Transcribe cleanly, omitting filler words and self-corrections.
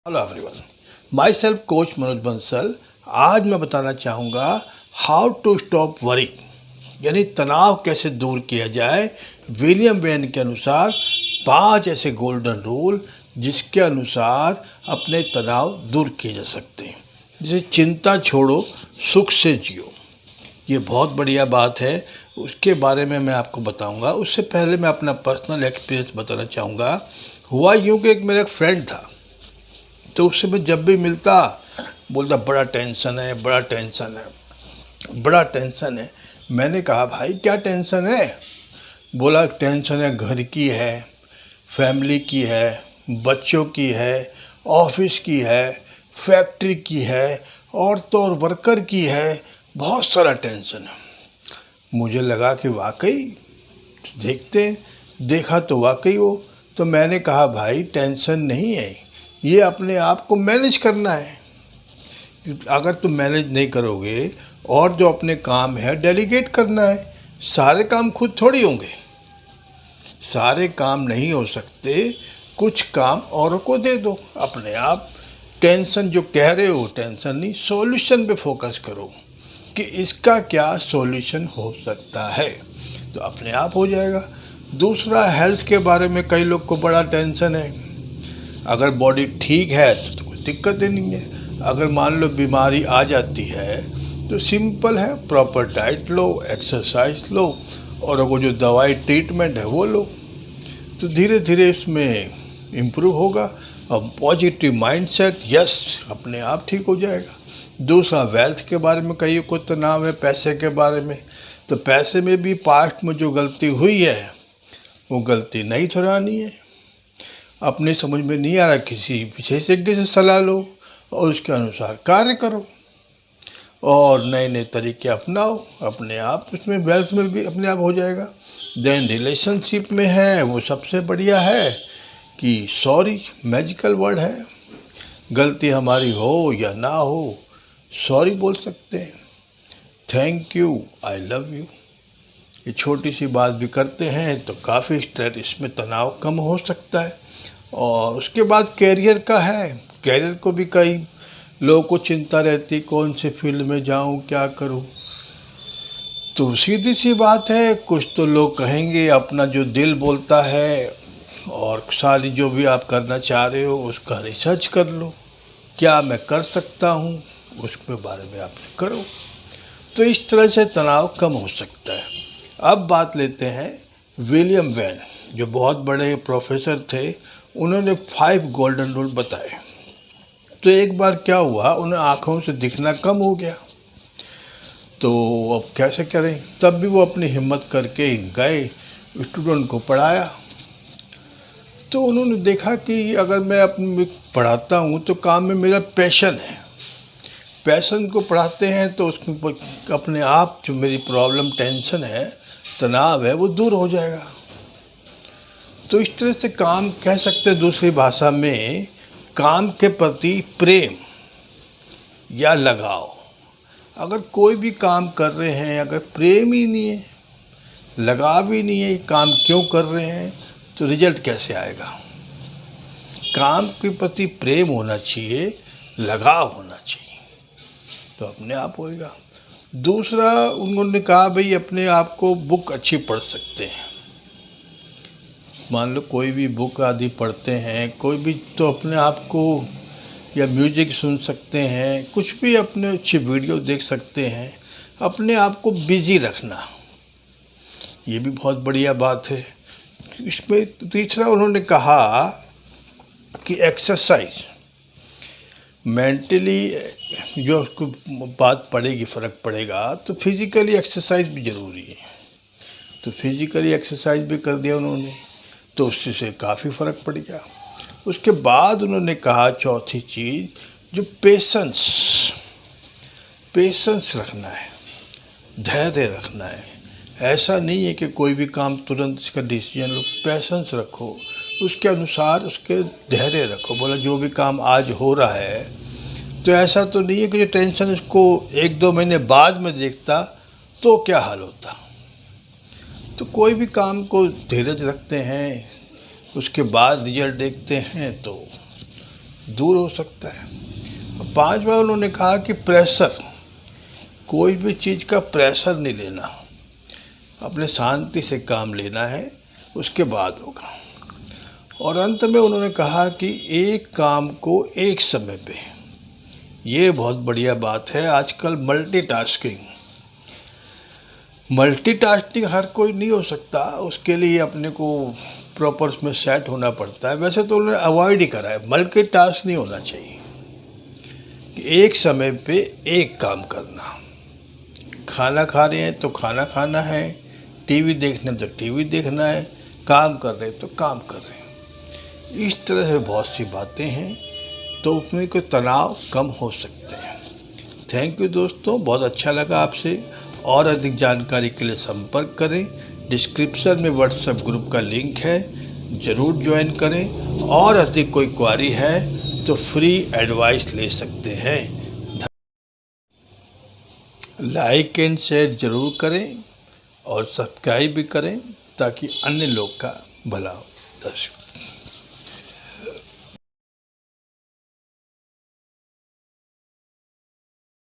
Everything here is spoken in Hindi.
Hello everyone, my self coach Manoj Bansal. आज मैं बताना चाहूँगा हाउ टू स्टॉप वरी, यानी तनाव कैसे दूर किया जाए। विलियम वेन के अनुसार 5 ऐसे गोल्डन रूल जिसके अनुसार अपने तनाव दूर किए जा सकते हैं। जैसे चिंता छोड़ो, सुख से जियो। ये बहुत बढ़िया बात है, उसके बारे में मैं आपको बताऊंगा। उससे पहले मैं अपना पर्सनल एक्सपीरियंस बताना चाहूँगा। हुआ यूँ कि मेरा एक फ्रेंड था, तो उससे मैं जब भी मिलता बोलता बड़ा टेंशन है, बड़ा टेंशन है, बड़ा टेंशन है। मैंने कहा भाई क्या टेंशन है? बोला टेंशन है, घर की है, फैमिली की है, बच्चों की है, ऑफिस की है, फैक्ट्री की है, और तो और वर्कर की है, बहुत सारा टेंशन है। मुझे लगा कि वाकई देखते देखा तो वाकई हो। तो मैंने कहा भाई टेंशन नहीं है, ये अपने आप को मैनेज करना है। अगर तुम मैनेज नहीं करोगे और जो अपने काम है डेलीगेट करना है। सारे काम खुद थोड़ी होंगे, सारे काम नहीं हो सकते, कुछ काम औरों को दे दो। अपने आप टेंशन जो कह रहे हो, टेंशन नहीं, सॉल्यूशन पे फोकस करो कि इसका क्या सॉल्यूशन हो सकता है, तो अपने आप हो जाएगा। दूसरा, हेल्थ के बारे में कई लोग को बड़ा टेंशन है। अगर बॉडी ठीक है तो कोई दिक्कत ही नहीं है। अगर मान लो बीमारी आ जाती है तो सिंपल है, प्रॉपर डाइट लो, एक्सरसाइज लो, और वो जो दवाई ट्रीटमेंट है वो लो, तो धीरे धीरे इसमें इम्प्रूव होगा। अब पॉजिटिव माइंडसेट, यस, अपने आप ठीक हो जाएगा। दूसरा, वेल्थ के बारे में कई को तनाव है, पैसे के बारे में। तो पैसे में भी पास्ट में जो गलती हुई है वो गलती नहीं दोहरानी है। अपने समझ में नहीं आ रहा, किसी विशेषज्ञ से सलाह लो और उसके अनुसार कार्य करो और नए नए तरीके अपनाओ। अपने आप उसमें वेल्थ में भी अपने आप हो जाएगा। देन रिलेशनशिप में है वो सबसे बढ़िया है कि सॉरी मैजिकल वर्ड है। गलती हमारी हो या ना हो, सॉरी बोल सकते हैं। Thank you, I love you, ये छोटी सी बात भी करते हैं तो काफ़ी स्ट्रेस, इसमें तनाव कम हो सकता है। और उसके बाद कैरियर का है। कैरियर को भी कई लोगों को चिंता रहती, कौन से फील्ड में जाऊं, क्या करूं। तो सीधी सी बात है, कुछ तो लोग कहेंगे अपना जो दिल बोलता है, और सारी जो भी आप करना चाह रहे हो उसका रिसर्च कर लो, क्या मैं कर सकता हूँ, उसके बारे में आप करो। तो इस तरह से तनाव कम हो सकता है। अब बात लेते हैं विलियम वेन, जो बहुत बड़े प्रोफेसर थे। उन्होंने 5 गोल्डन रूल बताए। तो एक बार क्या हुआ, उन्हें आँखों से दिखना कम हो गया। तो अब कैसे करें, तब भी वो अपनी हिम्मत करके गए, स्टूडेंट को पढ़ाया। तो उन्होंने देखा कि अगर मैं अपने पढ़ाता हूँ तो काम में मेरा पैशन है, पैशन को पढ़ाते हैं तो उसमें अपने आप जो मेरी प्रॉब्लम, टेंशन है, तनाव है, वो दूर हो जाएगा। तो इस तरह से काम कह सकते हैं, दूसरी भाषा में काम के प्रति प्रेम या लगाव। अगर कोई भी काम कर रहे हैं, अगर प्रेम ही नहीं है, लगाव ही नहीं है, काम क्यों कर रहे हैं, तो रिजल्ट कैसे आएगा। काम के प्रति प्रेम होना चाहिए, लगाव होना चाहिए, तो अपने आप होएगा। दूसरा, उन्होंने कहा भाई अपने आप को बुक अच्छी पढ़ सकते हैं। मान लो कोई भी बुक आदि पढ़ते हैं, कोई भी, तो अपने आप को, या म्यूजिक सुन सकते हैं, कुछ भी, अपने अच्छी वीडियो देख सकते हैं। अपने आप को बिजी रखना, ये भी बहुत बढ़िया बात है। इसमें तीसरा उन्होंने कहा कि एक्सरसाइज, मेंटली जो उसको बात पड़ेगी, फ़र्क पड़ेगा, तो फिज़िकली एक्सरसाइज भी ज़रूरी है। तो फिज़िकली एक्सरसाइज भी कर दिया उन्होंने, तो उससे से काफ़ी फ़र्क पड़ गया। उसके बाद उन्होंने कहा चौथी चीज़, जो पेशेंस, पेशेंस रखना है, धैर्य रखना है। ऐसा नहीं है कि कोई भी काम तुरंत इसका डिसीजन लो, पेशेंस रखो, उसके अनुसार उसके धैर्य रखो। बोला जो भी काम आज हो रहा है, तो ऐसा तो नहीं है कि जो टेंशन इसको 1-2 महीने बाद में देखता तो क्या हाल होता। तो कोई भी काम को धीरज रखते हैं, उसके बाद रिजल्ट देखते हैं, तो दूर हो सकता है। पांचवा उन्होंने कहा कि प्रेशर, कोई भी चीज़ का प्रेशर नहीं लेना, अपने शांति से काम लेना है, उसके बाद होगा। और अंत में उन्होंने कहा कि एक काम को एक समय पे, ये बहुत बढ़िया बात है। आजकल मल्टीटास्किंग हर कोई नहीं हो सकता, उसके लिए अपने को प्रॉपर उसमें सेट होना पड़ता है। वैसे तो उन्होंने अवॉइड ही करा है, मल्टीटास्क नहीं होना चाहिए कि एक समय पे एक काम करना। खाना खा रहे हैं तो खाना खाना है, टीवी देखना तो टीवी देखना है, काम कर रहे हैं तो काम कर रहे हैं। इस तरह से बहुत सी बातें हैं, तो उसमें कोई तनाव कम हो सकते हैं। थैंक यू दोस्तों, बहुत अच्छा लगा आपसे। और अधिक जानकारी के लिए संपर्क करें। डिस्क्रिप्शन में व्हाट्सएप ग्रुप का लिंक है, ज़रूर ज्वाइन करें। और अधिक कोई क्वारी है तो फ्री एडवाइस ले सकते हैं। लाइक एंड शेयर ज़रूर करें और सब्सक्राइब भी करें ताकि अन्य लोग का भला हो। दर्शक